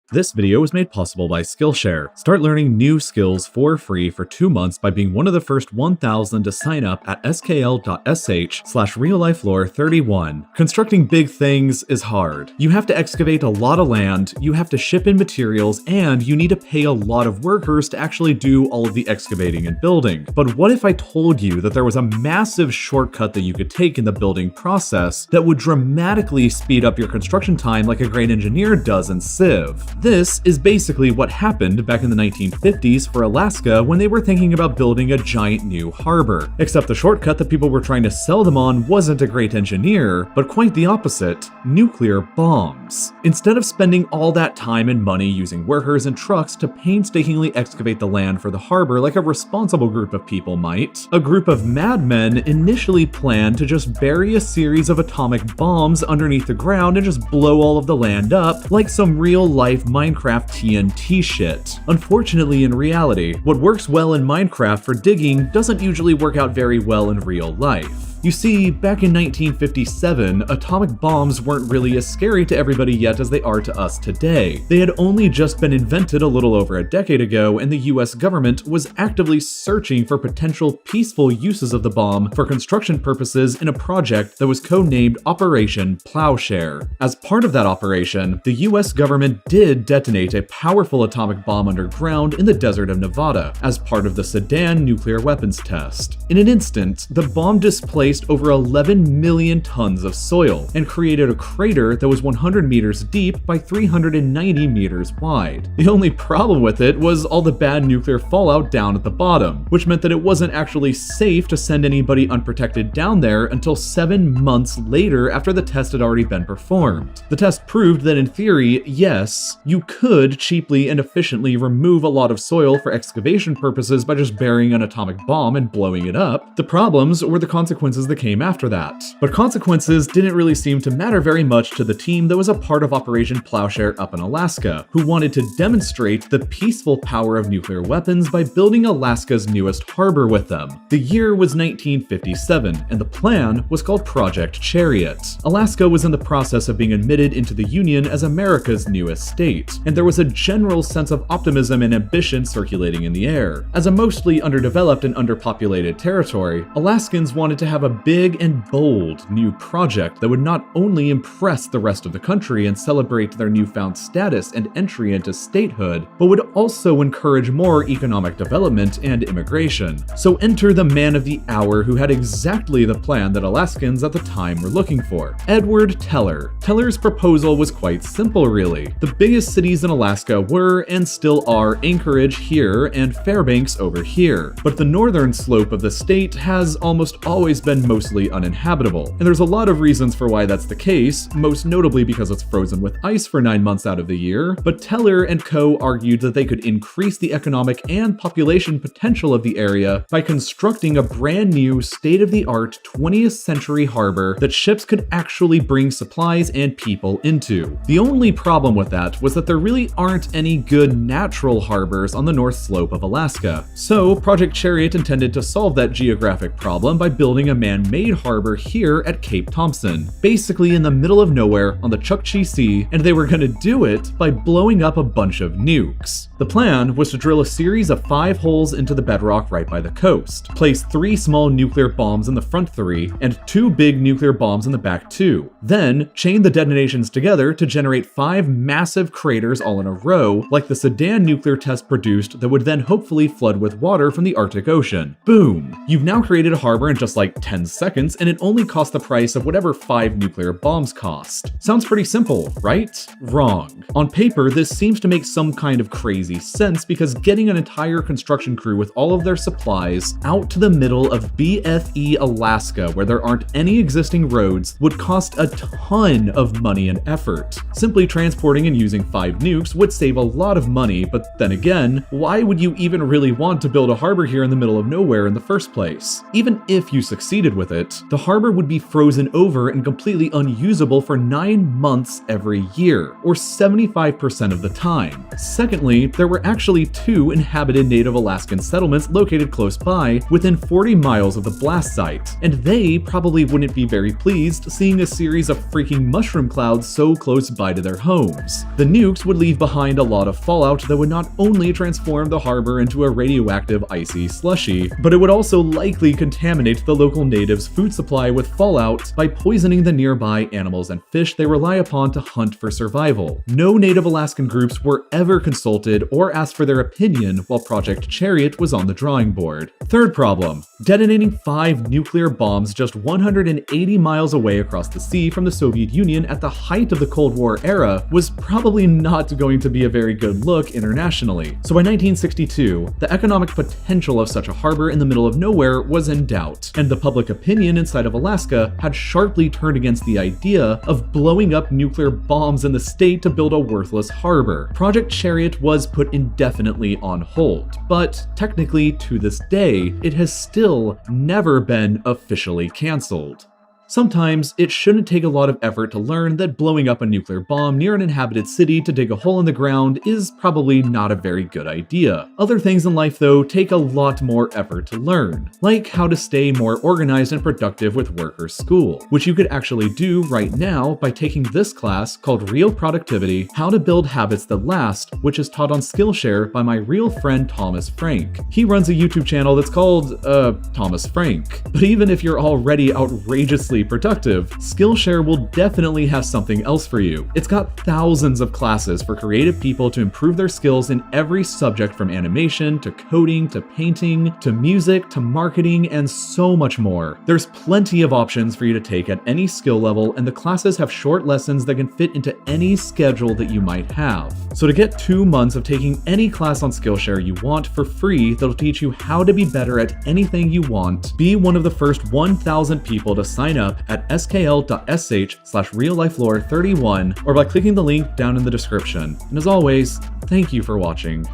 This video was made possible by Skillshare. Start learning new skills for free for 2 months by being one of the first 1,000 to sign up at skl.sh/RealLifeLore31. Constructing big things is hard. You have to excavate a lot of land, you have to ship in materials, and you need to pay a lot of workers to actually do all of the excavating and building. But what if I told you that there was a massive shortcut that you could take in the building process that would dramatically speed up your construction time like a great engineer does in Civ? This is basically what happened back in the 1950s for Alaska when they were thinking about building a giant new harbor. Except the shortcut that people were trying to sell them on wasn't a great engineer, but quite the opposite: nuclear bombs. Instead of spending all that time and money using workers and trucks to painstakingly excavate the land for the harbor like a responsible group of people might, a group of madmen initially planned to just bury a series of atomic bombs underneath the ground and just blow all of the land up like some real-life Minecraft TNT shit. Unfortunately, in reality, what works well in Minecraft for digging doesn't usually work out very well in real life. You see, back in 1957, atomic bombs weren't really as scary to everybody yet as they are to us today. They had only just been invented a little over a decade ago, and the US government was actively searching for potential peaceful uses of the bomb for construction purposes in a project that was codenamed Operation Plowshare. As part of that operation, the US government did detonate a powerful atomic bomb underground in the desert of Nevada as part of the Sedan nuclear weapons test. In an instant, the bomb displaced over 11 million tons of soil and created a crater that was 100 meters deep by 390 meters wide. The only problem with it was all the bad nuclear fallout down at the bottom, which meant that it wasn't actually safe to send anybody unprotected down there until 7 months later after the test had already been performed. The test proved that in theory, yes, you could cheaply and efficiently remove a lot of soil for excavation purposes by just burying an atomic bomb and blowing it up. The problems were the consequences that came after that. But consequences didn't really seem to matter very much to the team that was a part of Operation Plowshare up in Alaska, who wanted to demonstrate the peaceful power of nuclear weapons by building Alaska's newest harbor with them. The year was 1957, and the plan was called Project Chariot. Alaska was in the process of being admitted into the Union as America's newest state, and there was a general sense of optimism and ambition circulating in the air. As a mostly underdeveloped and underpopulated territory, Alaskans wanted to have a big and bold new project that would not only impress the rest of the country and celebrate their newfound status and entry into statehood, but would also encourage more economic development and immigration. So enter the man of the hour who had exactly the plan that Alaskans at the time were looking for: Edward Teller. Teller's proposal was quite simple, really. The biggest cities in Alaska were, and still are, Anchorage here and Fairbanks over here. But the northern slope of the state has almost always been mostly uninhabitable. And there's a lot of reasons for why that's the case, most notably because it's frozen with ice for 9 months out of the year, but Teller and co. argued that they could increase the economic and population potential of the area by constructing a brand new state-of-the-art 20th century harbor that ships could actually bring supplies and people into. The only problem with that was that there really aren't any good natural harbors on the north slope of Alaska. So Project Chariot intended to solve that geographic problem by building a man-made harbor here at Cape Thompson, basically in the middle of nowhere on the Chukchi Sea, and they were going to do it by blowing up a bunch of nukes. The plan was to drill a series of 5 holes into the bedrock right by the coast, place 3 small nuclear bombs in the front 3, and 2 big nuclear bombs in the back 2. Then chain the detonations together to generate 5 massive craters all in a row, like the Sedan nuclear test produced, that would then hopefully flood with water from the Arctic Ocean. Boom! You've now created a harbor in just like 10 seconds, and it only cost the price of whatever 5 nuclear bombs cost. Sounds pretty simple, right? Wrong. On paper, this seems to make some kind of crazy sense because getting an entire construction crew with all of their supplies out to the middle of BFE Alaska, where there aren't any existing roads, would cost a ton of money and effort. Simply transporting and using 5 nukes would save a lot of money, but then again, why would you even really want to build a harbor here in the middle of nowhere in the first place? Even if you succeeded associated with it, the harbor would be frozen over and completely unusable for 9 months every year, or 75% of the time. Secondly, there were actually 2 inhabited Native Alaskan settlements located close by, within 40 miles of the blast site, and they probably wouldn't be very pleased seeing a series of freaking mushroom clouds so close by to their homes. The nukes would leave behind a lot of fallout that would not only transform the harbor into a radioactive icy slushy, but it would also likely contaminate the local natives' food supply with fallout by poisoning the nearby animals and fish they rely upon to hunt for survival. No Native Alaskan groups were ever consulted or asked for their opinion while Project Chariot was on the drawing board. Third problem, detonating 5 nuclear bombs just 180 miles away across the sea from the Soviet Union at the height of the Cold War era was probably not going to be a very good look internationally. So by 1962, the economic potential of such a harbor in the middle of nowhere was in doubt, and the public opinion inside of Alaska had sharply turned against the idea of blowing up nuclear bombs in the state to build a worthless harbor. Project Chariot was put indefinitely on hold, but technically to this day, it has still never been officially canceled. Sometimes, it shouldn't take a lot of effort to learn that blowing up a nuclear bomb near an inhabited city to dig a hole in the ground is probably not a very good idea. Other things in life, though, take a lot more effort to learn, like how to stay more organized and productive with work or school, which you could actually do right now by taking this class called Real Productivity: How to Build Habits That Last, which is taught on Skillshare by my real friend Thomas Frank. He runs a YouTube channel that's called, Thomas Frank. But even if you're already outrageously productive, Skillshare will definitely have something else for you. It's got thousands of classes for creative people to improve their skills in every subject, from animation to coding to painting to music to marketing and so much more. There's plenty of options for you to take at any skill level, and the classes have short lessons that can fit into any schedule that you might have. So to get 2 months of taking any class on Skillshare you want for free that'll teach you how to be better at anything you want, be one of the first 1,000 people to sign up at skl.sh/RealLifeLore31 or by clicking the link down in the description. And as always, thank you for watching.